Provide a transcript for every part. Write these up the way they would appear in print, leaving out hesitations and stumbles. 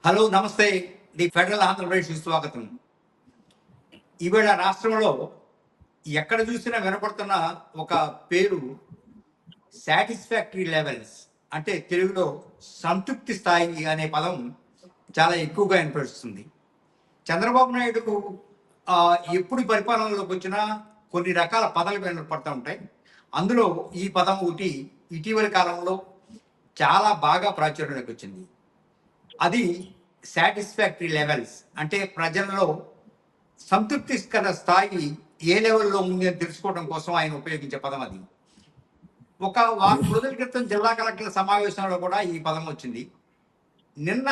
Hello నమస్తే. The federal Andhra Pradesh స్వాగతం. ఈవేళ రాష్ట్రంలో ఎక్కడ చూసినా వినపడుతున్న ఒక పేరు సాటిస్ఫాక్టరీ లెవెల్స్, అంటే తెలుగులో సంతృప్తి స్థాయి అనే పదం చాలా ఎక్కువగా వినపడుతుంది. చంద్రబాబు నాయుడు ఆ, ఎప్పుడు పరిపాలనలోకి వచ్చినా కొన్ని రకాల పదాలు వినపడుతూ ఉంటాయి. అందులో ఈ పదం ఒకటి ఇటీవలి కాలంలో చాలా బాగా ప్రాచుర్యంలోకి వచ్చింది. అది సాటిస్ఫాక్టరీ లెవెల్స్, అంటే ప్రజల్లో సంతృప్తికర స్థాయి ఏ లెవెల్లో ఉంది అని తెలుసుకోవడం కోసం ఆయన ఉపయోగించే పదం అది. ఒక వారం రోజుల క్రితం జిల్లా కలెక్టర్ల సమావేశంలో కూడా ఈ పదం వచ్చింది. నిన్న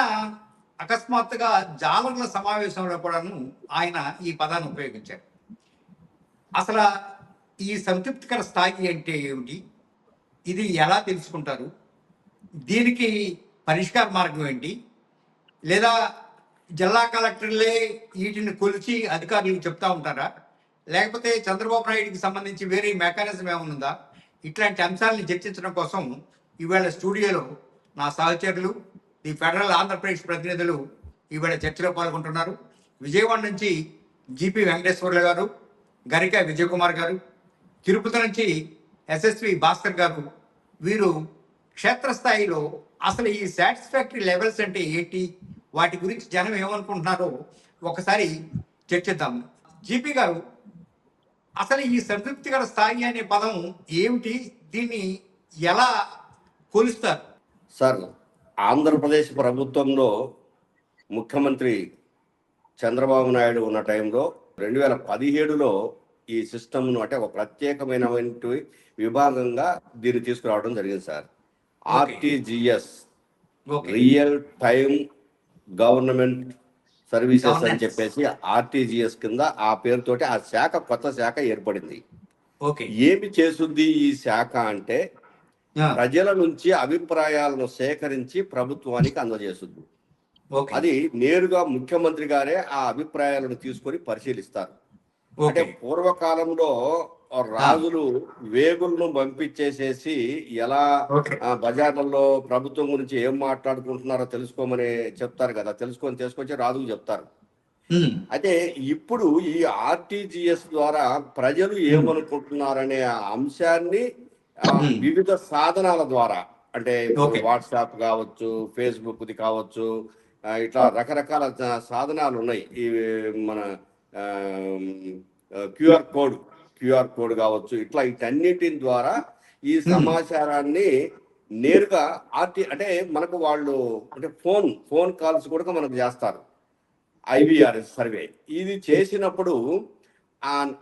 అకస్మాత్తుగా జాలర్ల సమావేశంలో కూడాను ఆయన ఈ పదాన్ని ఉపయోగించారు. అసలు ఈ సంతృప్తికర స్థాయి అంటే ఏమిటి, ఇది ఎలా తెలుసుకుంటారు, దీనికి పరిష్కార మార్గం ఏంటి, లేదా జిల్లా కలెక్టర్లే వీటిని కొలిచి అధికారులకు చెప్తా ఉంటారా, లేకపోతే చంద్రబాబు నాయుడికి సంబంధించి వేరే మెకానిజం ఏమనుందా? ఇట్లాంటి అంశాలను చర్చించడం కోసం ఈవేళ స్టూడియోలో నా సహచరులు, ది ఫెడరల్ ఆంధ్రప్రదేశ్ ప్రతినిధులు ఈవేళ చర్చలో పాల్గొంటున్నారు. విజయవాడ నుంచి జిపి వెంకటేశ్వర్లు గారు, గరిక విజయ్ కుమార్ గారు, తిరుపతి నుంచి ఎస్ఎస్వి భాస్కర్ గారు. వీరు క్షేత్రస్థాయిలో అసలు ఈ సాటిస్ఫాక్టరీ లెవెల్స్ అంటే ఏంటి, వాటి గురించి జనం ఏమనుకుంటున్నారో ఒకసారి చర్చిద్దాం. జిపి గారు, అసలు ఈ సంతృప్తికర స్థాయి అనే పదం ఏమిటి, దీన్ని ఎలా కొలుస్తారు? సార్, ఆంధ్రప్రదేశ్ ప్రభుత్వంలో ముఖ్యమంత్రి చంద్రబాబు నాయుడు ఉన్న టైంలో 2017లో ఈ సిస్టమ్ను, అంటే ఒక ప్రత్యేకమైన విభాగంగా దీన్ని తీసుకురావడం జరిగింది sir. RTGS, real time government services అని చెప్పేసి ఆర్టీజీఎస్ కింద ఆ పేరుతోటి ఆ శాఖ, కొత్త శాఖ ఏర్పడింది. ఏమి చేస్తుంది ఈ శాఖ అంటే ప్రజల నుంచి అభిప్రాయాలను సేకరించి ప్రభుత్వానికి అందజేస్తుంది. అది నేరుగా ముఖ్యమంత్రి గారే ఆ అభిప్రాయాలను తీసుకొని పరిశీలిస్తారు. అంటే పూర్వకాలంలో రాజులు వేగులను పంపించేసేసి ఎలా బజార్లలో ప్రభుత్వం గురించి ఏం మాట్లాడుకుంటున్నారో తెలుసుకోమని చెప్తారు కదా, తీసుకొచ్చి రాజులు చెప్తారు. అయితే ఇప్పుడు ఈ ఆర్టీజీఎస్ ద్వారా ప్రజలు ఏమనుకుంటున్నారనే అంశాన్ని వివిధ సాధనాల ద్వారా, అంటే వాట్సాప్ కావచ్చు, ఫేస్బుక్ది కావచ్చు, ఇట్లా రకరకాల సాధనాలు ఉన్నాయి. ఈ మన క్యూఆర్ కోడ్ కావచ్చు, ఇట్లా వీటన్నిటి ద్వారా ఈ సమాచారాన్ని నేరుగా అంటే మనకు వాళ్ళు అంటే ఫోన్ కాల్స్ కూడా మనకు చేస్తారు. ఐవీఆర్ఎస్ సర్వే ఇది చేసినప్పుడు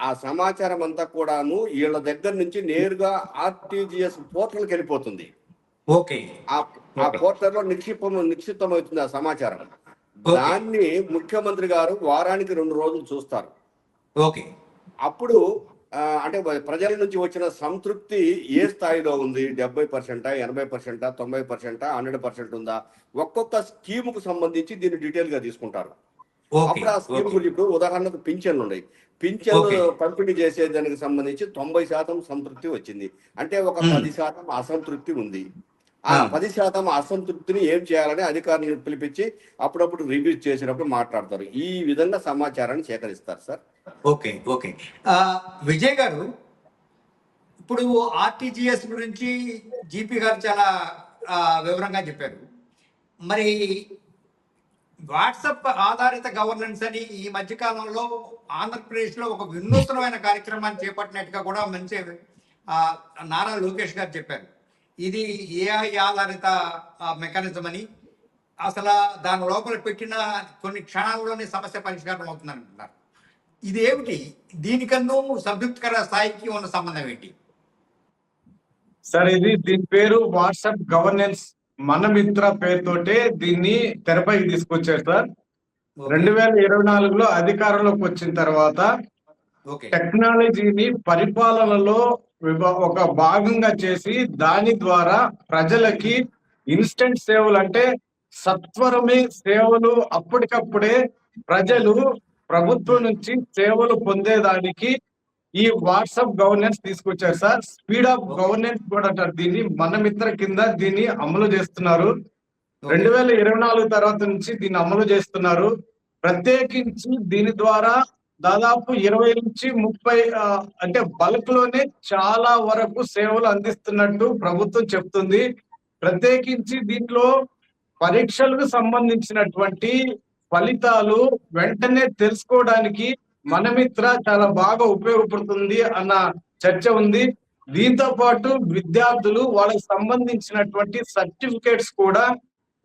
ఆ సమాచారం అంతా కూడాను వీళ్ళ దగ్గర నుంచి నేరుగా ఆర్టీజీఎస్ పోర్టల్కి వెళ్ళిపోతుంది. ఆ పోర్టల్లో నిక్షిప్తం అవుతుంది ఆ సమాచారం. దాన్ని ముఖ్యమంత్రి గారు వారానికి 2 రోజులు చూస్తారు. అప్పుడు అంటే ప్రజల నుంచి వచ్చిన సంతృప్తి ఏ స్థాయిలో ఉంది, 70%, 80%, 90%, 100% ఉందా, ఒక్కొక్క స్కీముకు సంబంధించి దీన్ని డీటెయిల్ గా తీసుకుంటారు. అప్పుడు ఆ స్కీమ్ గురించి, ఇప్పుడు ఉదాహరణకు పింఛన్లు ఉన్నాయి, పింఛన్లు పంపిణీ చేసే దానికి సంబంధించి 90% సంతృప్తి వచ్చింది, అంటే ఒక 10% అసంతృప్తి ఉంది. ఆ 10% అసంతృప్తిని ఏం చేయాలని అధికారులను పిలిపించి అప్పుడప్పుడు రివ్యూ చేసినప్పుడు మాట్లాడతారు. ఈ విధంగా సమాచారాన్ని సేకరిస్తారు సార్. ఓకే విజయ్ గారు, ఇప్పుడు ఆర్టీజీఎస్ గురించి జిపి గారు చాలా వివరంగా చెప్పారు. మరి వాట్సాప్ ఆధారిత గవర్నెన్స్ అని ఈ మధ్యకాలంలో ఆంధ్రప్రదేశ్లో ఒక వినూత్నమైన కార్యక్రమాన్ని చేపట్టినట్టుగా కూడా మంచి నారా లోకేష్ గారు చెప్పారు. ఇది ఏఐ ఆధారిత మెకానిజం అని, అసలు దాని లోపల పెట్టిన కొన్ని క్షణాల్లోనే సమస్య పరిష్కారం అవుతుందని అంటున్నారు. ఇది ఏమిటి, దీనికన్నా సంతృప్తికర స్థాయికి ఉన్న సంబంధం ఏంటి? సార్, దీని పేరు వాట్సాప్ గవర్నెన్స్ మన మిత్ర పేరుతోటే దీన్ని తెరపైకి తీసుకొచ్చారు సార్. 2024లో అధికారంలోకి వచ్చిన తర్వాత టెక్నాలజీని పరిపాలనలో ఒక భాగంగా చేసి దాని ద్వారా ప్రజలకి ఇన్స్టెంట్ సేవలు, అంటే సత్వరమే సేవలు, అప్పటికప్పుడే ప్రజలు ప్రభుత్వం నుంచి సేవలు పొందేదానికి ఈ వాట్సాప్ గవర్నెన్స్ తీసుకొచ్చారు సార్. స్పీడ్ ఆఫ్ గవర్నెన్స్ కూడా అంటారు దీన్ని. మన మిత్ర కింద దీన్ని అమలు చేస్తున్నారు. 2024 తర్వాత నుంచి దీన్ని అమలు చేస్తున్నారు. ప్రత్యేకించి దీని ద్వారా దాదాపు 20 నుంచి 30 అంటే బల్క్ లోనే చాలా వరకు సేవలు అందిస్తున్నట్టు ప్రభుత్వం చెప్తుంది. ప్రత్యేకించి దీంట్లో పరీక్షలకు సంబంధించినటువంటి ఫలితాలు వెంటనే తెలుసుకోవడానికి మనమిత్ర చాలా బాగా ఉపయోగపడుతుంది అన్న చర్చ ఉంది. దీంతో పాటు విద్యార్థులు వాళ్ళకి సంబంధించినటువంటి సర్టిఫికేట్స్ కూడా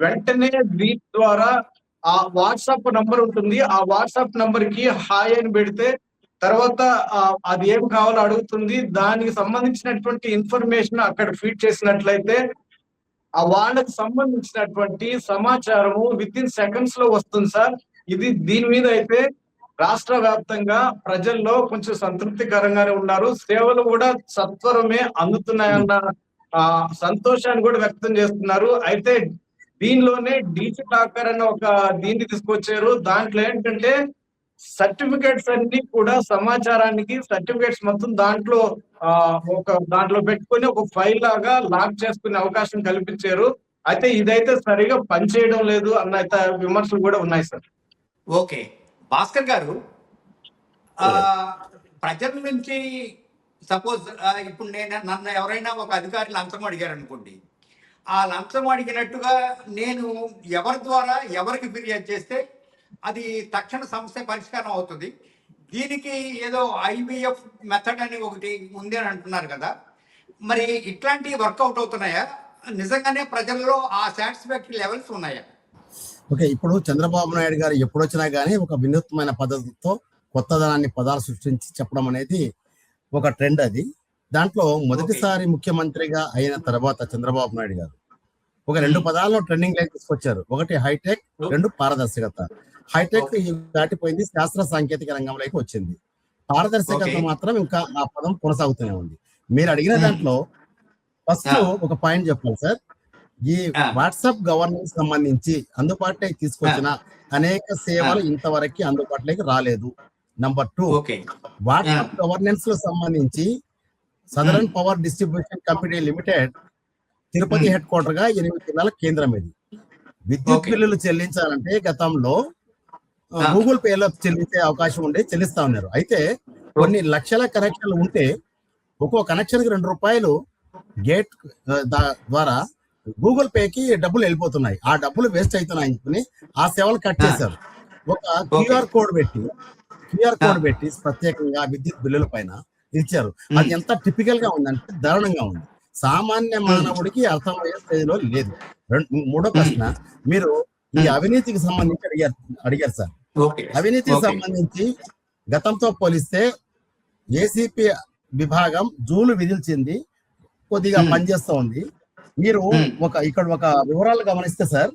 వెంటనే దీని ద్వారా ఆ వాట్సాప్ నంబర్ ఉంటుంది. ఆ వాట్సాప్ నంబర్ కి హాయ్ అని పెడితే తర్వాత అది ఏం కావాలో అడుగుతుంది. దానికి సంబంధించినటువంటి ఇన్ఫర్మేషన్ అక్కడ ఫీడ్ చేసినట్లయితే ఆ వాళ్ళకి సంబంధించినటువంటి సమాచారము విత్ ఇన్ సెకండ్స్ లో వస్తుంది సార్. దీని మీద అయితే రాష్ట్ర వ్యాప్తంగా ప్రజల్లో కొంచెం సంతృప్తికరంగానే ఉన్నారు. సేవలు కూడా సత్వరమే అందుతున్నాయన్న సంతోషాన్ని కూడా వ్యక్తం చేస్తున్నారు. అయితే దీనిలోనే డీజీ లాకర్ అన్న ఒక దీన్ని తీసుకొచ్చారు. దాంట్లో ఏంటంటే సర్టిఫికేట్స్ అన్ని కూడా సమాచారానికి సర్టిఫికేట్స్ మొత్తం దాంట్లో దాంట్లో పెట్టుకొని ఒక ఫైల్ లాగా లాక్ చేసుకునే అవకాశం కల్పించారు. అయితే ఇదైతే సరిగా పనిచేయడం లేదు అన్న అయితే విమర్శలు కూడా ఉన్నాయి సార్. ఓకే భాస్కర్ గారు, ప్రజల నుంచి సపోజ్ ఇప్పుడు నన్ను ఎవరైనా ఒక అధికారి లంచం అడిగారు అనుకోండి, ఆ లంచం అడిగినట్టుగా నేను ఎవరి ద్వారా ఎవరికి ఫిర్యాదు చేస్తే అది తక్షణ సమస్య పరిష్కారం అవుతుంది. దీనికి ఏదో IVF మెథడ్ అని ఒకటి ఉంది అని అంటున్నారు కదా, మరి ఇట్లాంటివి వర్కౌట్ అవుతున్నాయా? నిజంగానే ప్రజల్లో ఆ సాటిస్ఫాక్టరీ లెవెల్స్ ఉన్నాయా? ఓకే, ఇప్పుడు చంద్రబాబు నాయుడు గారు ఎప్పుడొచ్చినా కానీ ఒక వినూత్నమైన పద్ధతితో కొత్తదనాన్ని పదాలు సృష్టించి చెప్పడం అనేది ఒక ట్రెండ్. అది దాంట్లో మొదటిసారి ముఖ్యమంత్రిగా అయిన తర్వాత చంద్రబాబు నాయుడు గారు ఒక 2 పదాలను ట్రెండింగ్ లైన్ తీసుకొచ్చారు. ఒకటి హైటెక్, 2 పారదర్శకత. హైటెక్ దాటిపోయింది, శాస్త్ర సాంకేతిక రంగంలోకి వచ్చింది. పారదర్శకత మాత్రం ఇంకా ఆ పదం కొనసాగుతూనే ఉంది. మీరు అడిగిన దాంట్లో ఫస్ట్ ఒక పాయింట్ చెప్పాలి సార్. ఈ వాట్సాప్ గవర్నెన్స్ సంబంధించి అందుబాటులోకి తీసుకొచ్చిన అనేక సేవలు ఇంతవరకు అందుబాటులోకి రాలేదు. నంబర్ 2, వాట్సాప్ గవర్నెన్స్ లో సంబంధించి southern power distribution company limited Tirupati head quarter గా 8 జిల్లాల కేంద్రం ఇది. విద్యుత్ బిల్లులు చెల్లించాలంటే గతంలో గూగుల్ పేలో చెల్లించే అవకాశం ఉండే చెల్లిస్తా ఉన్నారు. అయితే కొన్ని లక్షల కనెక్షన్లు ఉంటే ఒక్కో కనెక్షన్ కి 2 రూపాయలు గేట్ ద్వారా గూగుల్ పేకి డబ్బులు వెళ్ళిపోతున్నాయి. ఆ డబ్బులు వేస్ట్ అవుతున్నాయి. ఆ సేవలు కట్ చేశారు. ఒక క్యూఆర్ కోడ్ పెట్టి ప్రత్యేకంగా విద్యుత్ బిల్లుల పైన ఇచ్చారు. అది ఎంత టిపికల్ గా ఉందంటే దారుణంగా ఉంది. సామాన్య మానవుడికి అర్థమయ్యే స్థాయిలో లేదు. మూడో ప్రశ్న, మీరు ఈ అవినీతికి సంబంధించి అడిగారు సార్. అవినీతికి సంబంధించి గతంతో పోలిస్తే ఏసీపీ విభాగం జూలు విధిల్చింది, కొద్దిగా పనిచేస్తూ ఉంది. మీరు ఇక్కడ ఒక వివరాలు గమనిస్తే సార్,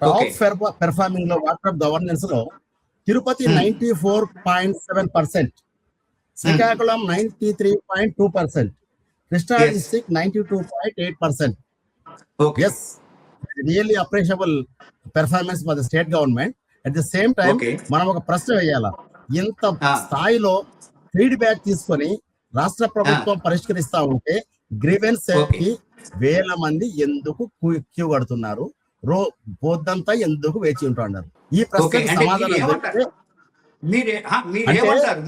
టాప్ పెర్ఫార్మింగ్ లో వాట్సాప్ గవర్నెన్స్ లో Tirupati 94.7%, Srikakulam 93.2%, Krishna district 92.8%. Yes, really appreciable performance for the state government. At the same time, మనం ఒక ప్రశ్న వేయాలా, ఇంత స్థాయిలో ఫీడ్బ్యాక్ తీసుకొని రాష్ట్ర ప్రభుత్వం పరిష్కరిస్తా ఉంటే గ్రీవెన్స్ కి వేల మంది ఎందుకు క్యూ కడుతున్నారు, పొద్దంతా ఎందుకు వేచి ఉంటున్నారు? ఈ ప్రశ్నకు సమాధానం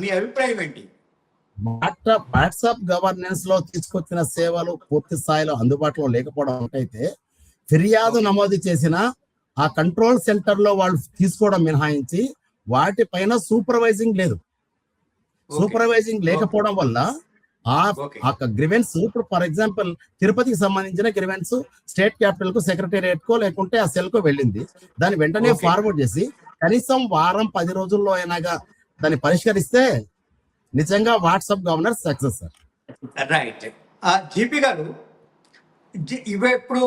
మీ అభిప్రాయం ఏంటి? వాట్సాప్ గవర్నెన్స్ లో తీసుకొచ్చిన సేవలు పూర్తి స్థాయిలో అందుబాటులో లేకపోవడం అయితే, ఫిర్యాదు నమోదు చేసిన ఆ కంట్రోల్ సెంటర్ లో వాళ్ళు తీసుకోవడం మినహాయించి వాటిపైన సూపర్వైజింగ్ లేదు. సూపర్వైజింగ్ లేకపోవడం వల్ల ఆ గ్రివెన్స్, ఇప్పుడు ఫర్ ఎగ్జాంపుల్ తిరుపతికి సంబంధించిన గ్రివెన్స్ స్టేట్ క్యాపిటల్ కు, సెక్రటేరియట్ కో లేకుంటే ఆ సెల్ కో వెళ్ళింది. దాన్ని వెంటనే ఫార్వర్డ్ చేసి కనీసం వారం 10 రోజుల్లో అయినాగా దాన్ని పరిష్కరిస్తే నిజంగా WhatsApp governor success sir. Right. GP గారు, ఇప్పుడు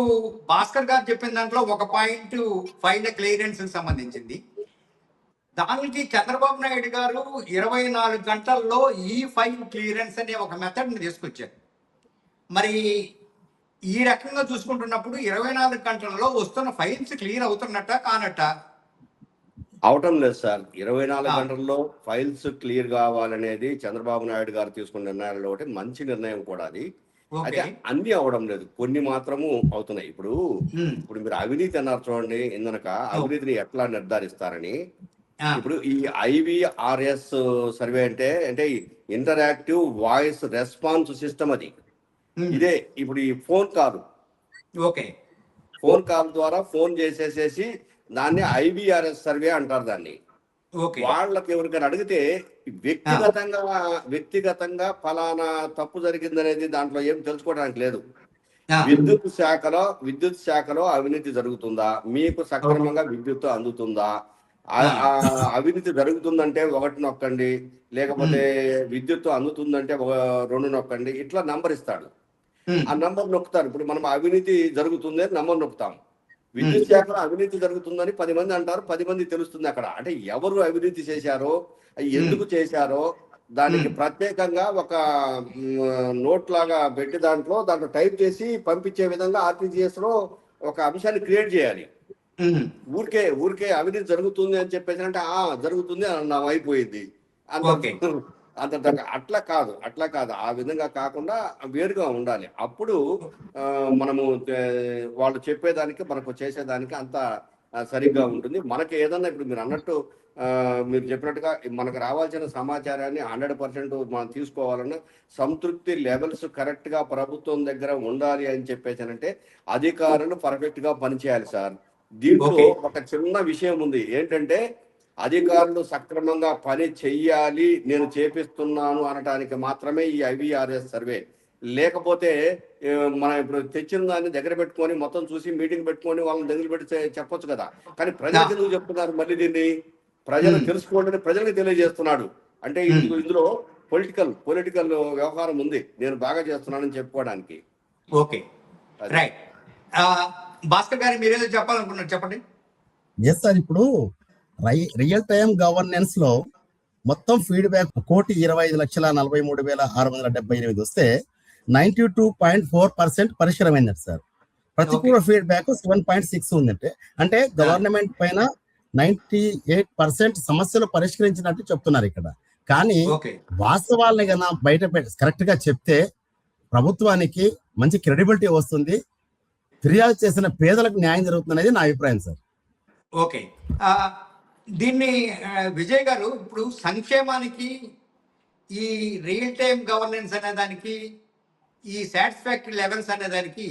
భాస్కర్ గారు చెప్పిన దాంట్లో ఒక పాయింట్ ఫైల్ క్లియరెన్స్ సంబంధించింది. దానికి చంద్రబాబు నాయుడు గారు 24 గంటల్లో ఈ ఫైల్ క్లియరెన్స్ అనే ఒక మెథడ్ ని తీసుకొచ్చారు. మరి ఈ రకంగా చూసుకుంటున్నప్పుడు 24 గంటల్లో వస్తున్న ఫైల్స్ క్లియర్ అవుతున్నట్ట కానట్ట? అవటం లేదు సార్. 24 గంటల్లో ఫైల్స్ క్లియర్ కావాలనేది చంద్రబాబు నాయుడు గారు తీసుకున్న నిర్ణయాల్లో ఒకటి మంచి నిర్ణయం కూడా. అది అయితే ఓకే. అన్ని అవడం లేదు, కొన్ని మాత్రము అవుతున్నాయి. ఇప్పుడు ఉమ్, ఇప్పుడు మీరు అవినీతి అన్నారు చూడండి, ఇందనక ఓ, అవినీతిని ఎట్లా నిర్ధారిస్తారని. ఆ, ఇప్పుడు ఈ IVRS సర్వే అంటే అంటే ఇంటరాక్టివ్ వాయిస్ రెస్పాన్స్ సిస్టమ్ అది. ఉమ్, ఇదే ఇప్పుడు ఈ ఓకే. ఫోన్ కాల్ ద్వారా ఫోన్ చేసేసేసి దాన్ని IVRS సర్వే అంటారు దాన్ని. ఓకే. వాళ్ళకి ఎవరికైనా అడిగితే ఆ, వ్యక్తిగతంగా ఫలానా తప్పు జరిగిందనేది దాంట్లో ఏం తెలుసుకోవడానికి లేదు. ఆ, విద్యుత్ శాఖలో అవినీతి జరుగుతుందా, మీకు ఓకే. సక్రమంగా విద్యుత్ అందుతుందా, ఆ, ఆ అవినీతి జరుగుతుందంటే 1 నొక్కండి, లేకపోతే ఉమ్, విద్యుత్ అందుతుందంటే 2 నొక్కండి, ఇట్లా నంబర్ ఇస్తాడు. ఉమ్, ఆ నంబర్ నొక్కుతారు. ఇప్పుడు మనం అవినీతి జరుగుతుంది అని నంబర్ నొక్కుతాం. ఉమ్, విద్యుత్ శాఖలో అవినీతి జరుగుతుందని 10 మంది అంటారు, 10 మంది తెలుస్తుంది అక్కడ. అంటే ఎవరు అవినీతి చేశారో, అవి ఉమ్, ఎందుకు చేశారో దానికి ఉమ్, ప్రత్యేకంగా ఒక నోట్ లాగా పెట్టి దాంట్లో టైప్ చేసి పంపించే విధంగా RTGS లో ఒక అంశాన్ని క్రియేట్ చేయాలి. ఉమ్, ఊరికే అవినీతి జరుగుతుంది అని చెప్పేసి అంటే జరుగుతుంది అన్నాం, అయిపోయింది అంత. ఓకే. అట్లా కాదు. ఆ విధంగా కాకుండా వేరుగా ఉండాలి. అప్పుడు మనము వాళ్ళు చెప్పేదానికి మనకు చేసేదానికి అంత సరిగ్గా ఉంటుంది. మనకి ఏదన్నా ఇప్పుడు మీరు అన్నట్టు మీరు చెప్పినట్టుగా మనకు రావాల్సిన సమాచారాన్ని 100% మనం తీసుకోవాలన్నా సంతృప్తి లెవెల్స్ కరెక్ట్ గా ప్రభుత్వం దగ్గర ఉండాలి అని చెప్పేసానంటే అధికారులు పర్ఫెక్ట్ గా పనిచేయాలి సార్. దీంట్లో ఓకే. ఒక చిన్న విషయం ఉంది ఏంటంటే, అధికారులు సక్రమంగా పని చెయ్యాలి, నేను చేపిస్తున్నాను అనటానికి మాత్రమే ఈ IVRS సర్వే. లేకపోతే మనం ఇప్పుడు తెచ్చిన దాన్ని దగ్గర పెట్టుకొని మొత్తం చూసి మీటింగ్ పెట్టుకొని వాళ్ళని దగ్గర పెట్టి చెప్పొచ్చు కదా. కానీ ఆ, ప్రజలకు ఎందుకు చెప్తున్నారు మళ్ళీ దీన్ని? ప్రజలు ఉమ్, తెలుసుకోండి, ప్రజలకు తెలియజేస్తున్నాడు. అంటే ఉమ్, ఇందులో పొలిటికల్ వ్యవహారం ఉంది, నేను బాగా చేస్తున్నానని చెప్పుకోవడానికి. ఓకే. అది రైట్. ఆ, భాస్కర్ గారు మీరేదో చెప్పాలనుకున్నారు, చెప్పండి. ఎస్ సార్, ఇప్పుడు రియల్ టైం గవర్నెన్స్ లో మొత్తం ఫీడ్బ్యాక్ 1,25,43,678 వస్తే 92.4% పరిష్కారమైంది సార్. ఓకే. ప్రతికూల ఫీడ్బ్యాక్ 7.6 ఉందంటే అంటే ఆ, గవర్నమెంట్ పైన 98% సమస్యలు పరిష్కరించినట్టు చెప్తున్నారు ఇక్కడ. కానీ ఓకే. వాస్తవాల్ని కన్నా బయట కరెక్ట్ గా చెప్తే ప్రభుత్వానికి మంచి క్రెడిబిలిటీ వస్తుంది, ఫిర్యాదు చేసిన పేదలకు న్యాయం జరుగుతుంది అనేది నా అభిప్రాయం సార్. ఓకే. ఆ, దీన్ని విజయ్ గారు ఇప్పుడు సంక్షేమానికి ఈ రియల్ టైం గవర్నెన్స్ అనే దానికి ఈ సాటిస్ఫాక్టరీ లెవెల్స్ అనే దానికి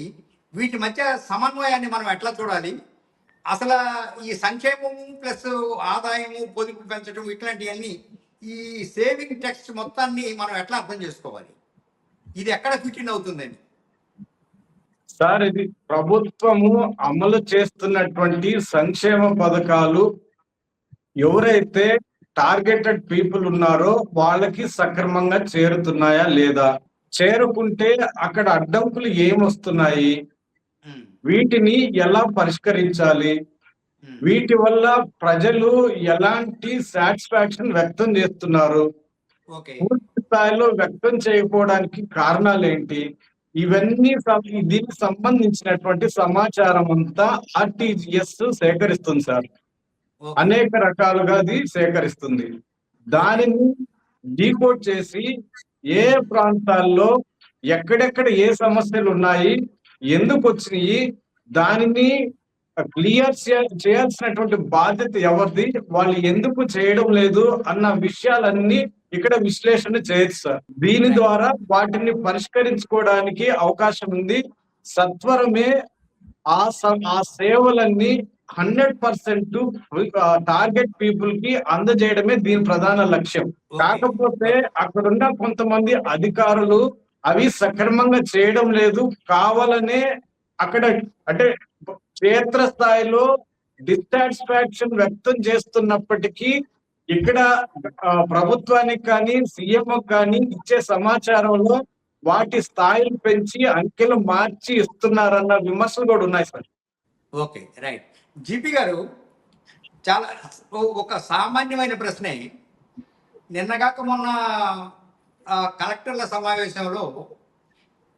వీటి మధ్య సమన్వయాన్ని మనం ఎట్లా చూడాలి? అసలు ఈ సంక్షేమం ప్లస్ ఆదాయము పొదుపు పెంచడం ఇట్లాంటివన్నీ ఈ సేవింగ్ టెక్స్ట్ మొత్తాన్ని మనం ఎట్లా అర్థం చేసుకోవాలి? ఇది ఎక్కడ ఫిట్ ఇన్ అవుతుందని? సార్, ఇది ప్రభుత్వము అమలు చేస్తున్నటువంటి సంక్షేమ పథకాలు ఎవరైతే టార్గెటెడ్ పీపుల్ ఉన్నారో వాళ్ళకి సక్రమంగా చేరుతున్నాయా లేదా, చేరుకుంటే అక్కడ అడ్డంకులు ఏమొస్తున్నాయి, ఉమ్, వీటిని ఎలా పరిష్కరించాలి, ఉమ్, వీటి వల్ల ప్రజలు ఎలాంటి సాటిస్ఫాక్షన్ వ్యక్తం చేస్తున్నారు, ఓకే. పూర్తి స్థాయిలో వ్యక్తం చేయకపోవడానికి కారణాలు ఏంటి, ఇవన్నీ దీనికి సంబంధించినటువంటి సమాచారం అంతా RTGS సేకరిస్తుంది సార్. ఓకే. అనేక రకాలుగా అది సేకరిస్తుంది. దానిని డీకోడ్ చేసి ఏ ప్రాంతాల్లో ఎక్కడెక్కడ ఏ సమస్యలు ఉన్నాయి, ఎందుకు వచ్చినాయి, దానిని క్లియర్ చేయాల్సినటువంటి బాధ్యత ఎవరిది, వాళ్ళు ఎందుకు చేయడం లేదు అన్న విషయాలన్నీ ఇక్కడ విశ్లేషణ చేయొచ్చు సార్. దీని ద్వారా వాటిని పరిష్కరించుకోవడానికి అవకాశం ఉంది. సత్వరమే ఆ సేవలన్నీ 100% టార్గెట్ పీపుల్ కి అందజేయడమే దీని ప్రధాన లక్ష్యం. ఓకే. కాకపోతే అక్కడున్న కొంతమంది అధికారులు అవి సక్రమంగా చేయడం లేదు, కావాలనే అక్కడ అంటే క్షేత్ర స్థాయిలో డిస్సాటిస్ఫాక్షన్ వ్యక్తం చేస్తున్నప్పటికీ ఇక్కడ ప్రభుత్వానికి కానీ సీఎం కానీ ఇచ్చే సమాచారంలో వాటి స్థాయిలు పెంచి అంకెలు మార్చి ఇస్తున్నారన్న విమర్శలు కూడా ఉన్నాయి సార్. ఓకే. రైట్. జీపీ గారు, చాలా ఒక సామాన్యమైన ప్రశ్నే. నిన్నగాక మొన్న కలెక్టర్ల సమావేశంలో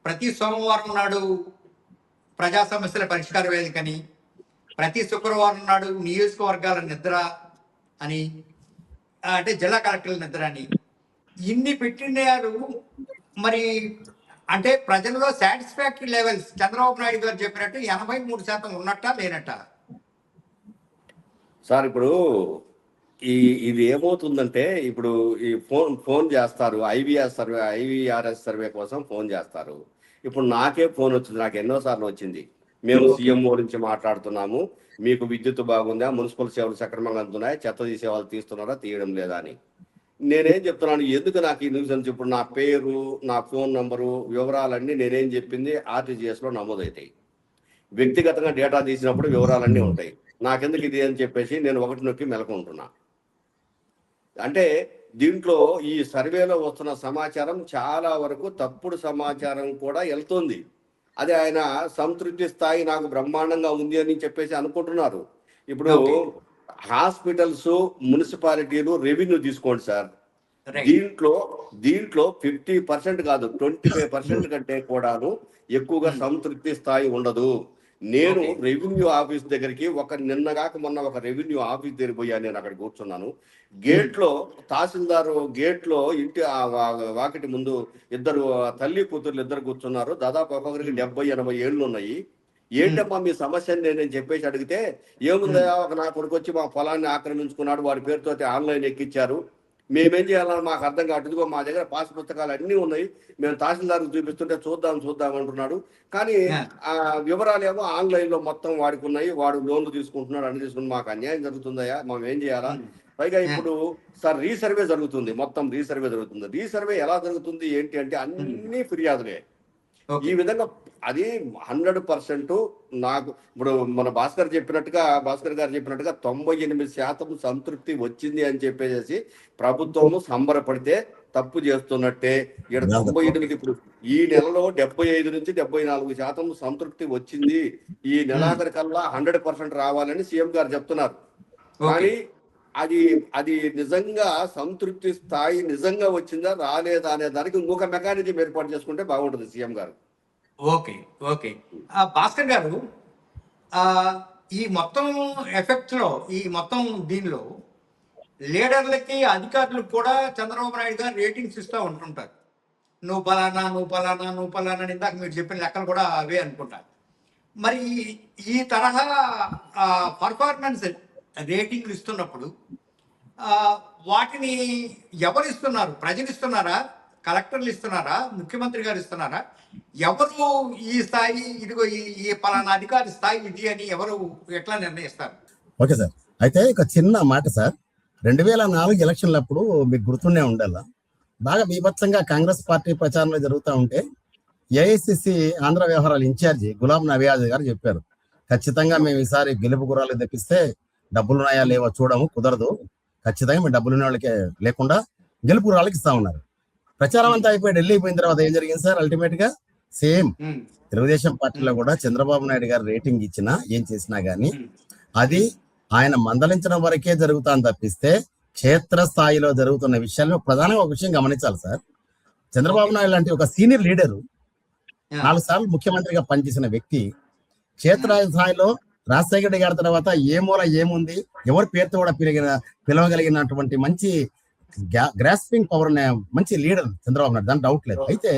ప్రతి సోమవారం నాడు ప్రజా సమస్యల పరిష్కార వేదికని, ప్రతి శుక్రవారం నాడు నియోజకవర్గాల నిద్ర అని, అంటే జిల్లా కలెక్టర్ల నిద్ర అని ఇన్ని పెట్టినారు. మరి అంటే ప్రజల్లో సాటిస్ఫాక్టరీ లెవెల్స్ చంద్రబాబు నాయుడు గారు చెప్పినట్టు 83% ఉన్నట్టా లేనట్టా? సార్ ఇప్పుడు ఇది ఏమవుతుందంటే, ఇప్పుడు ఈ ఫోన్ చేస్తారు, ఐవీఆర్ఎస్ సర్వే కోసం ఫోన్ చేస్తారు. ఇప్పుడు నాకే ఫోన్ వచ్చింది, నాకు ఎన్నోసార్లు వచ్చింది. మేము సీఎం గురించి మాట్లాడుతున్నాము, మీకు విద్యుత్ బాగుందా, మున్సిపల్ సేవలు సక్రమంగా అందుతున్నాయి, చెత్త తీసే వాళ్ళు తీస్తున్నారా, తీయడం లేదా అని. నేనేం చెప్తున్నాను, ఎందుకు నాకు ఈ న్యూసెన్స్? ఇప్పుడు నా పేరు, నా ఫోన్ నంబరు, వివరాలన్నీ నేనేం చెప్పింది ఆర్టీజీఎస్ లో నమోదవుతాయి. వ్యక్తిగతంగా డేటా తీసినప్పుడు వివరాలన్నీ ఉంటాయి. నాకెందుకు ఇది అని చెప్పేసి నేను ఒకటి నొక్కి మెలకుంటున్నా. అంటే దీంట్లో ఈ సర్వేలో వస్తున్న సమాచారం చాలా వరకు తప్పుడు సమాచారం కూడా వెళ్తుంది. అది ఆయన సంతృప్తి స్థాయి నాకు బ్రహ్మాండంగా ఉంది అని చెప్పేసి అనుకుంటున్నారు. ఇప్పుడు హాస్పిటల్స్, మున్సిపాలిటీలు, రెవెన్యూ తీసుకోండి సార్. దీంట్లో 50% కాదు, 25% కంటే కూడాను ఎక్కువగా సంతృప్తి స్థాయి ఉండదు. నేను రెవెన్యూ ఆఫీస్ దగ్గరికి నిన్నగాక మొన్న ఒక రెవెన్యూ ఆఫీస్ దగ్గర పోయాను. నేను అక్కడ కూర్చున్నాను. గేట్ లో తహసీల్దారు గేట్ లో ఇంటి వాకిటి ముందు ఇద్దరు తల్లి కూతుర్లు ఇద్దరు కూర్చున్నారు. దాదాపు ఒక్కొక్కరికి 70-80 ఏళ్ళు ఉన్నాయి. ఏంటమ్మా మీ సమస్య నేను చెప్పేసి అడిగితే, ఏముందా, ఒక నా కొడుకు వచ్చి మా పొలాన్ని ఆక్రమించుకున్నాడు, వాడి పేరుతో ఆన్లైన్ ఎక్కించారు, మేమేం చేయాలని మాకు అర్థం కావట్లేదు, మా దగ్గర పాస్ పుస్తకాలు అన్నీ ఉన్నాయి, మేము తహసీల్దార్కి చూపిస్తుంటే చూద్దాం అంటున్నాడు. కానీ ఆ వివరాలు ఏమో ఆన్లైన్ లో మొత్తం వాడికి ఉన్నాయి, వాడు లోన్లు తీసుకుంటున్నాడు, అన్ని తీసుకుని మాకు అన్యాయం జరుగుతుందయా, మనం ఏం చేయాలా? పైగా ఇప్పుడు సార్ రీసర్వే జరుగుతుంది, మొత్తం రీసర్వే జరుగుతుంది. రీసర్వే ఎలా జరుగుతుంది ఏంటి అంటే అన్ని ఫిర్యాదులే. ఈ విధంగా అది 100% నాకు ఇప్పుడు మన భాస్కర్ గారు చెప్పినట్టుగా 98% సంతృప్తి వచ్చింది అని చెప్పేసి ప్రభుత్వము సంబరపడితే తప్పు చేస్తున్నట్టే. ఇక్కడ 98, ఇప్పుడు ఈ నెలలో 75 నుంచి 74% సంతృప్తి వచ్చింది. ఈ నెలాఖరి కల్లా 100% రావాలని సీఎం గారు చెప్తున్నారు. కానీ అది నిజంగా సంతృప్తి స్థాయి నిజంగా వచ్చిందా రాలేదా అనే దానికి ఇంకొక మెకానిజం ఏర్పాటు చేసుకుంటే బాగుంటుంది సీఎం గారు. ఓకే భాస్కర్ గారు, ఈ మొత్తం ఎఫెక్ట్ లో, ఈ మొత్తం దీనిలో లీడర్లకి, అధికారులకు కూడా చంద్రబాబు నాయుడు గారు రేటింగ్స్ ఇస్తూ ఉంటుంటారు. నువ్వు పలానా ఇందాక మీరు చెప్పిన లెక్కలు కూడా అవే అనుకుంటారు. మరి ఈ తరహా పర్ఫార్మెన్స్ రేటింగ్లు ఇస్తున్నప్పుడు వాటిని ఎవరు ఇస్తున్నారు? ప్రజలు ఇస్తున్నారా? కలెక్టర్లు ఇస్తున్నారా? ముఖ్యమంత్రి గారు ఇస్తున్నారా? ఎవరు ఈ స్థాయి, ఇదిగో ఈ పలానా అధికారి స్థాయి ఇది అని ఎవరు ఎట్లా నిర్ణయిస్తారు? ఓకే సార్, అయితే ఒక చిన్న మాట సార్. 2004 ఎలక్షన్లప్పుడు మీకు గుర్తుండే ఉండాలా, బాగా బీభత్సంగా కాంగ్రెస్ పార్టీ ప్రచారంలో జరుగుతూ ఉంటే ఏఐసిసి ఆంధ్ర వ్యవహారాల ఇన్ఛార్జి గులాం నబీ ఆజాద్ గారు చెప్పారు, ఖచ్చితంగా మేము ఈసారి గెలుపు గుర్రాలు తెప్పిస్తే డబ్బులున్నాయా లేవో చూడము, కుదరదు, ఖచ్చితంగా మేము డబ్బులున్న వాళ్ళకే లేకుండా గెలుపు గుర్రాలకి ఇస్తా ఉన్నారు. ప్రచారం అంతా అయిపోయి ఢిల్లీ అయిపోయిన తర్వాత ఏం జరిగింది సార్? అల్టిమేట్ గా సేమ్ తెలుగుదేశం పార్టీలో కూడా చంద్రబాబు నాయుడు గారు రేటింగ్ ఇచ్చినా ఏం చేసినా గానీ అది ఆయన మందలించడం వరకే జరుగుతాను తప్పిస్తే క్షేత్ర స్థాయిలో జరుగుతున్న విషయాల్లో ప్రధానంగా ఒక విషయం గమనించాలి సార్. చంద్రబాబు నాయుడు లాంటి ఒక సీనియర్ లీడరు, 4 సార్లు ముఖ్యమంత్రిగా పనిచేసిన వ్యక్తి, క్షేత్ర స్థాయిలో రాజశేఖర రెడ్డి గారి తర్వాత ఏ మూల ఏముంది, ఎవరి పేరుతో కూడా పిలవగలిగినటువంటి మంచి గ్రాస్పింగ్ పవర్ ఉన్న మంచి లీడర్ చంద్రబాబు నాయుడు, దాని డౌట్ లేదు. అయితే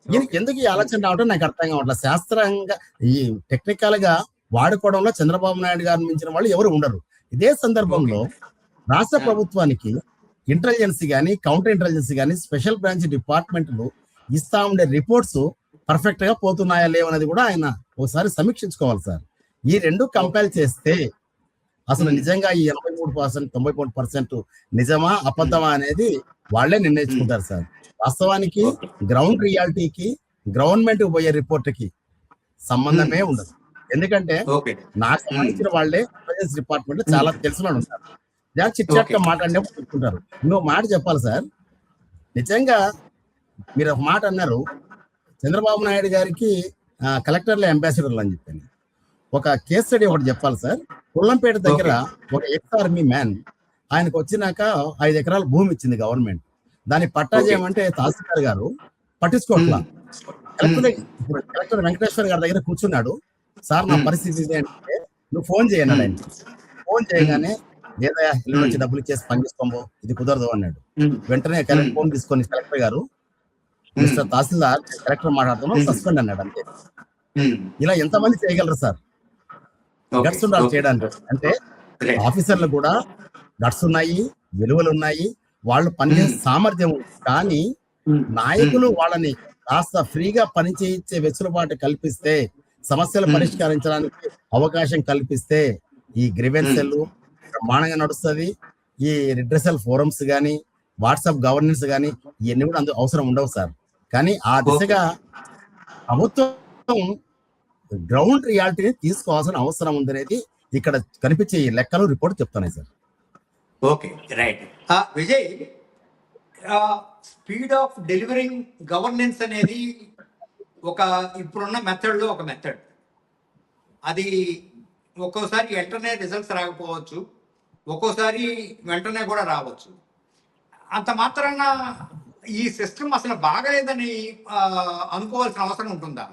ఈయనకి ఎందుకు ఈ ఆలోచన రావడం నాకు అర్థం కావట్లేదు. శాస్త్రంగా ఈ టెక్నికల్ గా వాడుకోవడంలో చంద్రబాబు నాయుడు గారిని మించిన వాళ్ళు ఎవరు ఉండరు. ఇదే సందర్భంలో రాష్ట్ర ప్రభుత్వానికి ఇంటెలిజెన్స్ గానీ, కౌంటర్ ఇంటెలిజెన్స్ గానీ, స్పెషల్ బ్రాంచ్ డిపార్ట్మెంట్లు ఇస్తా ఉండే రిపోర్ట్స్ పర్ఫెక్ట్ గా పోతున్నాయా లేవనేది కూడా ఆయన ఒకసారి సమీక్షించుకోవాలి సార్. ఈ రెండు కంపేర్ చేస్తే అసలు నిజంగా ఈ 83%, 93% నిజమా అబద్ధమా అనేది వాళ్లే నిర్ణయించుకుంటారు సార్. వాస్తవానికి గ్రౌండ్ రియాలిటీకి, గవర్నమెంట్ పోయే రిపోర్ట్ కి సంబంధమే ఉండదు. ఎందుకంటే నాకు సంబంధించిన వాళ్లే ఇంటెలిజెన్స్ డిపార్ట్మెంట్ చాలా తెలిసిన వాళ్ళు ఉంటారు. చిట్ గా మాట్లాడినే చెప్పుకుంటారు. ఇంకో మాట చెప్పాలి సార్, నిజంగా మీరు ఒక మాట అన్నారు, చంద్రబాబు నాయుడు గారికి కలెక్టర్ల అంబాసిడర్లు అని చెప్పాను. ఒక కేస్ స్టడీ ఒకటి చెప్పాలి సార్. పుల్లంపేట దగ్గర ఒక ఎక్స్ ఆర్మీ మ్యాన్, ఆయనకు వచ్చినాక 5 ఎకరాల భూమి ఇచ్చింది గవర్నమెంట్. దాన్ని పట్టా చేయమంటే తహసీల్దార్ గారు పట్టించుకోవట్లా. కలెక్టర్ వెంకటేశ్వర గారి దగ్గర కూర్చున్నాడు. సార్ నా పరిస్థితి ఏంటంటే నువ్వు ఫోన్ చేయన్నాడు. ఆయన ఫోన్ చేయగానే లేదా ఇల్లు నుంచి డబ్బులు ఇచ్చేసి పనిచేసుకోబో, ఇది కుదరదు అన్నాడు. వెంటనే ఫోన్ తీసుకొని కలెక్టర్ గారు మిస్టర్ తహసీల్దార్ కలెక్టర్ మాట్లాడుతున్నాం, సస్పెండ్ అన్నాడు అంతే. ఇలా ఎంతమంది చేయగలరు సార్? గట్స్ ఉండాలి చేయడానికి. అంటే ఆఫీసర్లు కూడా గట్స్ ఉన్నాయి, విలువలు ఉన్నాయి, వాళ్ళు పనిచేసే సామర్థ్యం ఉంది. కానీ నాయకులు వాళ్ళని కాస్త ఫ్రీగా పని చేయించే వెసులుబాటు కల్పిస్తే, సమస్యలు పరిష్కరించడానికి అవకాశం కల్పిస్తే ఈ గ్రీవెన్సెల్ బ్రహ్మాండంగా నడుస్తుంది. ఈ రిడ్రెసల్ ఫోరమ్స్ కానీ, వాట్సాప్ గవర్నెన్స్ కానీ ఇవన్నీ కూడా అందుకు అవసరం ఉండవు సార్. కానీ ఆ దిశగా ప్రభుత్వం గ్రౌండ్ రియాలిటీని తీసుకోవాల్సిన అవసరం ఉందనేది ఇక్కడ కనిపించే ఈ లెక్కలు రిపోర్ట్ చెప్తున్నాయి sir. Okay, right. Vijay, speed of delivering governance అనేది ఒక ఇప్పుడున్న మెథడ్లో ఒక మెథడ్. అది ఒక్కోసారి వెంటనే రిజల్ట్స్ రాకపోవచ్చు, ఒక్కోసారి వెంటనే కూడా రావచ్చు. అంత మాత్రాన ఈ సిస్టమ్ అసలు బాగలేదని అనుకోవాల్సిన అవసరం ఉంటుందా?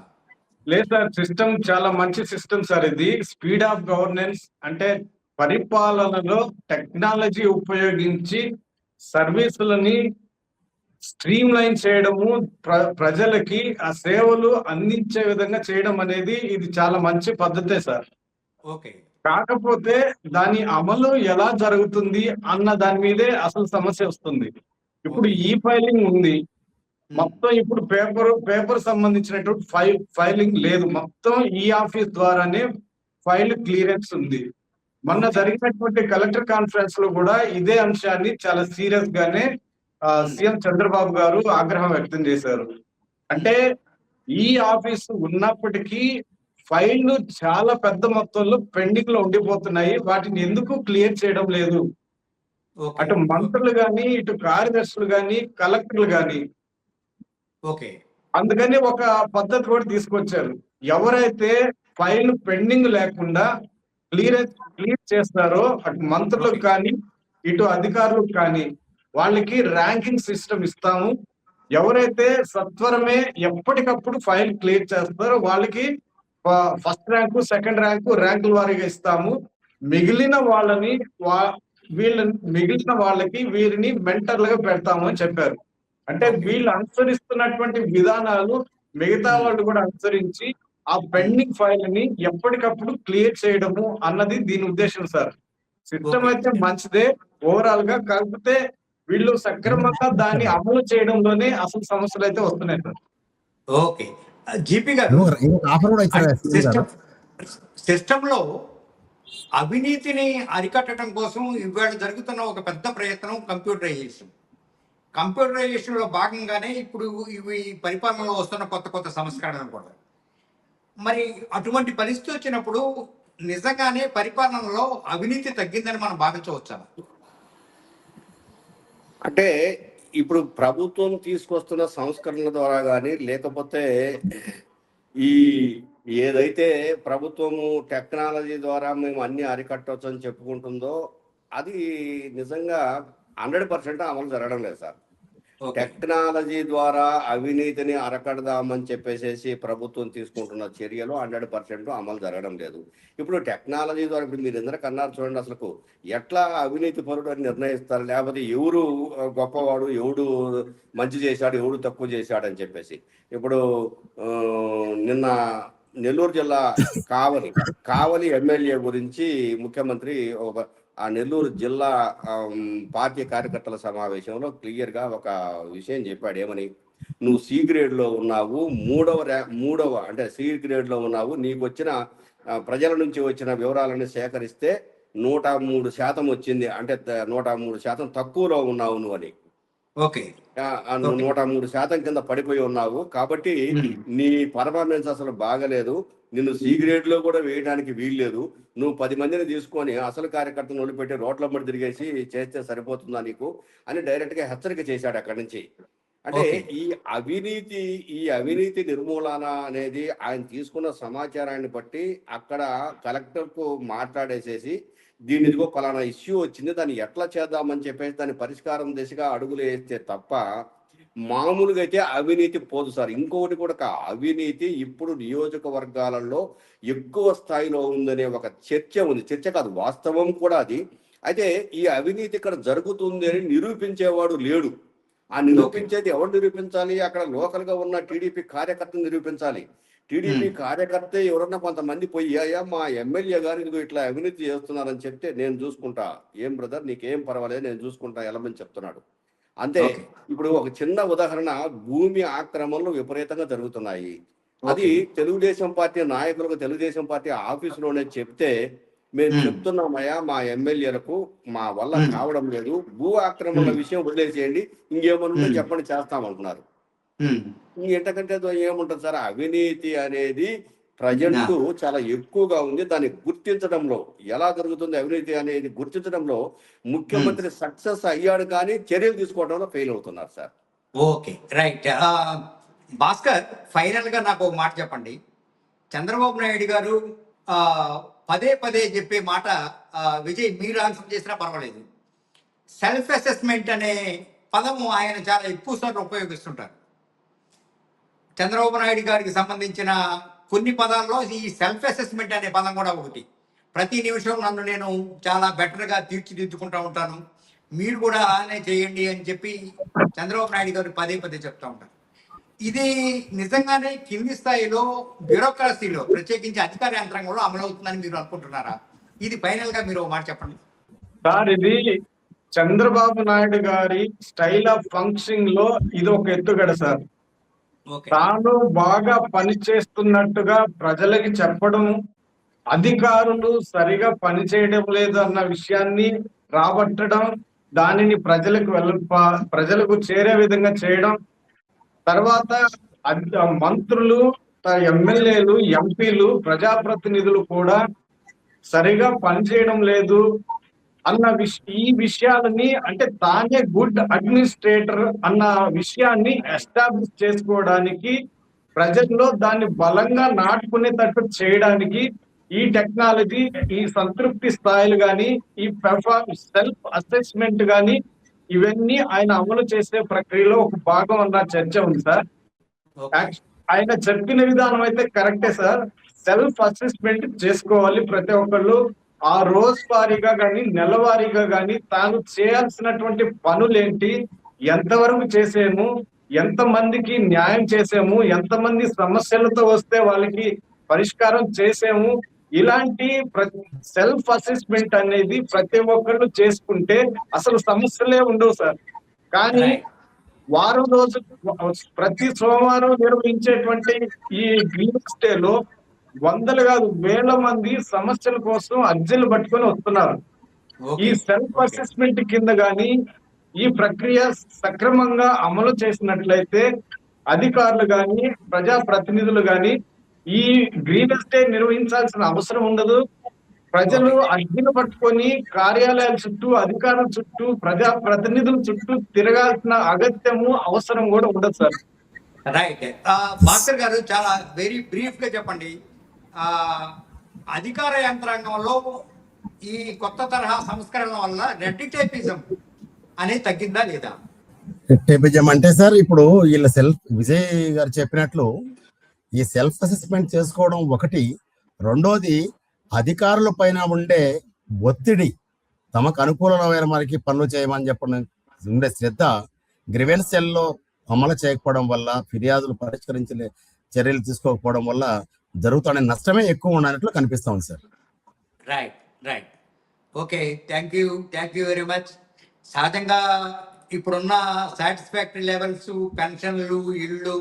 లేదు సార్, సిస్టమ్ చాలా మంచి సిస్టమ్ సార్. ఇది స్పీడ్ ఆఫ్ గవర్నెన్స్ అంటే పరిపాలనలో టెక్నాలజీ ఉపయోగించి సర్వీసులని స్ట్రీమ్ లైన్ చేయడము, ప్రజలకి ఆ సేవలు అందించే విధంగా చేయడం అనేది ఇది చాలా మంచి పద్ధతే సార్. ఓకే. కాకపోతే దాని అమలు ఎలా జరుగుతుంది అన్న దాని మీదే అసలు సమస్య వస్తుంది. ఇప్పుడు ఈ ఫైలింగ్ ఉంది, మొత్తం ఇప్పుడు పేపర్ సంబంధించినటువంటి ఫైలింగ్ లేదు, మొత్తం ఈ ఆఫీస్ ద్వారానే ఫైల్ క్లియరెన్స్ ఉంది. మొన్న జరిగినటువంటి కలెక్టర్ కాన్ఫరెన్స్ లో కూడా ఇదే అంశాన్ని చాలా సీరియస్ గానే సీఎం చంద్రబాబు గారు ఆగ్రహం వ్యక్తం చేశారు. అంటే ఈ ఆఫీస్ ఉన్నప్పటికీ ఫైళ్లు చాలా పెద్ద మొత్తంలో పెండింగ్ లో ఉండిపోతున్నాయి, వాటిని ఎందుకు క్లియర్ చేయడం లేదు? అటు మంత్రులు గాని, ఇటు కార్యదర్శులు గాని, కలెక్టర్లు గాని. ఓకే. అందుకని ఒక పద్ధతి కూడా తీసుకొచ్చారు. ఎవరైతే ఫైల్ పెండింగ్ లేకుండా క్లియర్ చేస్తారో అటు మంత్రులకు కానీ, ఇటు అధికారులకు కానీ వాళ్ళకి ర్యాంకింగ్ సిస్టమ్ ఇస్తాము. ఎవరైతే సత్వరమే ఎప్పటికప్పుడు ఫైల్ క్లియర్ చేస్తారో వాళ్ళకి ఫస్ట్ ర్యాంకు, సెకండ్ ర్యాంకుల వారీగా ఇస్తాము. మిగిలిన వాళ్ళకి వీరిని మెంటర్లుగా పెడతాము అని చెప్పారు. అంటే వీళ్ళు అనుసరిస్తున్నటువంటి విధానాలు మిగతా వాళ్ళు కూడా అనుసరించి ఆ పెండింగ్ ఫైల్ ని ఎప్పటికప్పుడు క్లియర్ చేయడము అన్నది దీని ఉద్దేశం సార్. సిస్టమ్ అయితే మంచిదే ఓవరాల్ గా, కాకపోతే వీళ్ళు సక్రమంగా దాన్ని అమలు చేయడంలోనే అసలు సమస్యలు అయితే వస్తున్నాయి సార్. ఓకే. జీపీ గారు, సిస్టమ్ లో అవినీతిని అరికట్టడం కోసం ఇవాళ జరుగుతున్న ఒక పెద్ద ప్రయత్నం కంప్యూటరైజేషన్ లో భాగంగానే ఇప్పుడు ఇవి పరిపాలనలో వస్తున్న కొత్త సంస్కరణలు కూడా. మరి అటువంటి పరిస్థితి వచ్చినప్పుడు నిజంగానే పరిపాలనలో అవినీతి తగ్గిందని మనం భావించవచ్చా? అంటే ఇప్పుడు ప్రభుత్వం తీసుకొస్తున్న సంస్కరణల ద్వారా కానీ, లేకపోతే ఈ ఏదైతే ప్రభుత్వము టెక్నాలజీ ద్వారా మేము అన్ని అరికట్టవచ్చు అని చెప్పుకుంటుందో అది నిజంగా 100% అమలు జరగడం లేదు సార్. టెక్నాలజీ ద్వారా అవినీతిని అరకడదామని చెప్పేసి ప్రభుత్వం తీసుకుంటున్న చర్యలు 100% అమలు జరగడం లేదు. ఇప్పుడు టెక్నాలజీ ద్వారా ఇప్పుడు మీరు ఎందుకు అన్నారు చూడండి, అసలు ఎట్లా అవినీతి పరుడు అని నిర్ణయిస్తారు? లేకపోతే ఎవరు గొప్పవాడు, ఎవడు మంచి చేశాడు, ఎవడు తక్కువ చేశాడు అని చెప్పేసి. ఇప్పుడు నిన్న నెల్లూరు జిల్లా కావలి ఎమ్మెల్యే గురించి ముఖ్యమంత్రి ఆ నెల్లూరు జిల్లా పార్టీ కార్యకర్తల సమావేశంలో క్లియర్ గా ఒక విషయం చెప్పాడు. ఏమని? నువ్వు సి గ్రేడ్ లో ఉన్నావు, మూడవ అంటే సి గ్రేడ్ లో ఉన్నావు, నీకు వచ్చిన ప్రజల నుంచి వచ్చిన వివరాలను సేకరిస్తే 103% వచ్చింది, అంటే 103% తక్కువలో ఉన్నావు నువ్వు అని. ఓకే. 103% కింద పడిపోయి ఉన్నావు, కాబట్టి నీ పర్ఫార్మెన్స్ అసలు బాగలేదు, నిన్ను సి గ్రేడ్ లో కూడా వేయడానికి వీల్లేదు, నువ్వు 10 మందిని తీసుకొని అసలు కార్యకర్తను వదిలిపెట్టి రోడ్ల మీద తిరిగేసి చేస్తే సరిపోతుందా నీకు అని డైరెక్ట్ గా హెచ్చరిక చేశాడు అక్కడి నుంచి. అంటే ఈ అవినీతి నిర్మూలన అనేది ఆయన తీసుకున్న సమాచారాన్ని బట్టి అక్కడ కలెక్టర్ కు మాట్లాడేసేసి దీని ఇదిగో పలానా ఇష్యూ వచ్చింది, దాన్ని ఎట్లా చేద్దామని చెప్పేసి దాని పరిష్కారం దిశగా అడుగులు వేస్తే తప్ప మామూలుగా అయితే అవినీతి పోదు సార్. ఇంకొకటి కూడా, అవినీతి ఇప్పుడు నియోజకవర్గాలలో ఎక్కువ స్థాయిలో ఉందనే ఒక చర్చ ఉంది. చర్చ కాదు, వాస్తవం కూడా అది. అయితే ఈ అవినీతి ఇక్కడ జరుగుతుంది అని నిరూపించేవాడు లేడు. ఆ నిరూపించేది ఎవరు నిరూపించాలి? అక్కడ లోకల్ గా ఉన్న టీడీపీ కార్యకర్తను నిరూపించాలి. టీడీపీ కార్యకర్త ఎవరన్నా కొంతమంది పోయి అయ్యా మా ఎమ్మెల్యే గారు ఇదిగో ఇట్లా అవినీతి చేస్తున్నారని చెప్తే నేను చూసుకుంటా, ఏం బ్రదర్ నీకేం పర్వాలేదు నేను చూసుకుంటా ఎలమని చెప్తున్నాడు. అంతే. ఇప్పుడు ఒక చిన్న ఉదాహరణ, భూమి ఆక్రమణలు విపరీతంగా జరుగుతున్నాయి. అది తెలుగుదేశం పార్టీ నాయకులకు తెలుగుదేశం పార్టీ ఆఫీసులోనే చెప్తే మేము చెప్తున్నామయ్యా మా ఎమ్మెల్యేలకు మా వల్ల కావడం లేదు, భూ ఆక్రమణల విషయం వదిలేసేయండి, ఇంకేమన్నా చెప్పండి చేస్తామంటున్నారు. ఎంతకంటే ఏముంటుంది సార్? అవినీతి అనేది ప్రజెంట్ చాలా ఎక్కువగా ఉంది. దాన్ని గుర్తించడంలో ఎలా జరుగుతుంది అవినీతి అనేది గుర్తించడంలో ముఖ్యమంత్రి సక్సెస్ అయ్యాడు, కానీ చర్యలు తీసుకోవడంలో ఫెయిల్ అవుతున్నారు sir. Okay, right. Bhaskar, final గా నాకు ఒక మాట చెప్పండి. చంద్రబాబు నాయుడు గారు పదే పదే చెప్పే మాట, విజయ్ మీరు ఆన్సర్ చేసినా పర్వాలేదు, సెల్ఫ్ అసెస్మెంట్ అనే పదము ఆయన చాలా ఎక్కువ సార్లు ఉపయోగిస్తుంటారు. చంద్రబాబు నాయుడు గారికి సంబంధించిన కొన్ని పదాల్లో ఈ సెల్ఫ్ అసెస్మెంట్ అనే పదం కూడా ఒకటి. ప్రతి నిమిషం నన్ను నేను చాలా బెటర్గా తీర్చిదిద్దుకుంటూ ఉంటాను, మీరు కూడా అలానే చేయండి అని చెప్పి చంద్రబాబు నాయుడు గారు పదే పదే చెప్తూ ఉంటారు. ఇది నిజంగానే కింది స్థాయిలో బ్యూరోక్రసీలో ప్రత్యేకించి అధికార యంత్రాంగంలో అమలవుతుందని మీరు అనుకుంటున్నారా? ఇది ఫైనల్ గా మీరు ఒక మాట చెప్పండి సార్. ఇది చంద్రబాబు నాయుడు గారి స్టైల్ ఆఫ్ ఫంక్షనింగ్ లో ఇది ఒక ఎత్తుగడ సార్. తాను బాగా పని చేస్తున్నట్టుగా ప్రజలకి చెప్పడం, అధికారులు సరిగా పని చేయడం లేదు అన్న విషయాన్ని రాబట్టడం, దానిని ప్రజలకు చేరే విధంగా చేయడం, తర్వాత మంత్రులు, ఎమ్మెల్యేలు, ఎంపీలు, ప్రజాప్రతినిధులు కూడా సరిగా పనిచేయడం లేదు అన్న ఈ విషయాలని, అంటే తానే గుడ్ అడ్మినిస్ట్రేటర్ అన్న విషయాన్ని ఎస్టాబ్లిష్ చేసుకోవడానికి, ప్రజల్లో దాన్ని బలంగా నాటుకునేటట్టు చేయడానికి ఈ టెక్నాలజీ, ఈ సంతృప్తి స్థాయిలు గాని, ఈ సెల్ఫ్ అసెస్మెంట్ గాని, ఇవన్నీ ఆయన అమలు చేసే ప్రక్రియలో ఒక భాగం అన్న చర్చ ఉంది సార్. ఆయన చెప్పిన విధానం అయితే కరెక్టే సార్. సెల్ఫ్ అసెస్మెంట్ చేసుకోవాలి ప్రతి ఒక్కళ్ళు. ఆ రోజు వారీగా గాని, నెలవారీగా గాని తాను చేయాల్సినటువంటి పనులేంటి, ఎంతవరకు చేసాము, ఎంతమందికి న్యాయం చేసాము, ఎంతమంది సమస్యలతో వస్తే వాళ్ళకి పరిష్కారం చేసాము, ఇలాంటి సెల్ఫ్ అసెస్మెంట్ అనేది ప్రతి ఒక్కళ్ళు చేసుకుంటే అసలు సమస్యలే ఉండవు సార్. కానీ వారం రోజు ప్రతి సోమవారం నిర్వహించేటువంటి ఈ గ్రీన్ స్టేలో వందలు కాదు వేల మంది సమస్యల కోసం అర్జీలు పట్టుకొని వస్తున్నారు. ఈ సెల్ఫ్ అసెస్మెంట్ కింద గాని ఈ ప్రక్రియ సక్రమంగా అమలు చేసినట్లయితే అధికారులు గాని, ప్రజా ప్రతినిధులు గాని ఈ గ్రీన్ ఎస్టేట్ నిర్వహించాల్సిన అవసరం ఉండదు. ప్రజలు అర్జీలు పట్టుకొని కార్యాలయాల చుట్టూ, అధికారుల చుట్టూ, ప్రజా ప్రతినిధుల చుట్టూ తిరగాల్సిన అగత్యము, అవసరం కూడా ఉండదు సార్. రైట్. భాస్కర్ గారు, చాలా వెరీ బ్రీఫ్ గా చెప్పండి, అధికార యంత్రాంగంలో ఈ కొత్త తరహా సంస్కరణల వల్ల రెడ్ టేపిజం అనేది తగ్గిందా లేదా? రెడ్ టేపిజం అంటే సార్, ఇప్పుడు వీళ్ళ విజయ్ గారు చెప్పినట్లు ఈ సెల్ఫ్ అసెస్మెంట్ చేసుకోవడం ఒకటి, రెండోది అధికారుల పైన ఉండే ఒత్తిడి, తమకు అనుకూలమైన వారికి పనులు చేయమని చెప్పడం ఉండే శ్రద్ధ గ్రీవెన్స్ సెల్లో అమలు చేయకపోవడం వల్ల, ఫిర్యాదులు పరిష్కరించలే చర్యలు తీసుకోకపోవడం వల్ల జరుగుతున్న నష్టమే ఎక్కువ ఉన్నట్లు కనిపిస్తుంది sir. Right, right. Okay, thank you very much. సహజంగా ఇప్పుడున్న సాటిస్ఫాక్టరీ లెవెల్స్, పెన్షన్లు, ఇళ్ళు,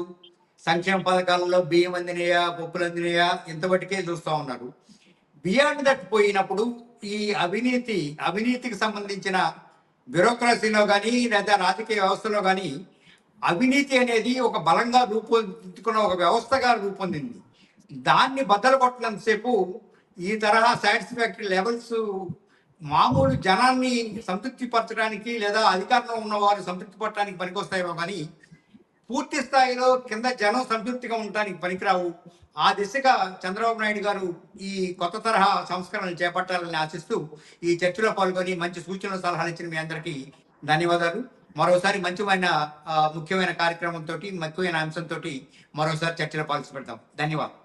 సంక్షేమ పథకాలలో బియ్యం అందినయా, పప్పులు అందినయా, ఇంతవరకే చూస్తూ ఉన్నారు. బియాండ్ దట్ పోయినప్పుడు ఈ అవినీతికి సంబంధించిన బ్యూరోక్రసీలో కానీ లేదా రాజకీయ వ్యవస్థలో కానీ అవినీతి అనేది ఒక బలంగా రూపొందుకున్న ఒక వ్యవస్థగా రూపొందింది. దాన్ని బద్దలు కొట్టినంతసేపు ఈ తరహా సాటిస్ఫాక్టరీ లెవెల్స్ మామూలు జనాన్ని సంతృప్తి పరచడానికి లేదా అధికారంలో ఉన్న వారు సంతృప్తి పరచడానికి పనికొస్తాయేమో కానీ పూర్తి స్థాయిలో కింద జనం సంతృప్తిగా ఉండటానికి పనికిరావు. ఆ దిశగా చంద్రబాబు నాయుడు గారు ఈ కొత్త తరహా సంస్కరణలు చేపట్టాలని ఆశిస్తూ ఈ చర్చలో పాల్గొని మంచి సూచనలు, సలహాలు ఇచ్చిన మీ అందరికీ ధన్యవాదాలు. మరోసారి ముఖ్యమైన కార్యక్రమంతో, ముఖ్యమైన అంశంతో మరోసారి చర్చలో పాల్గొంటాం. ధన్యవాదాలు.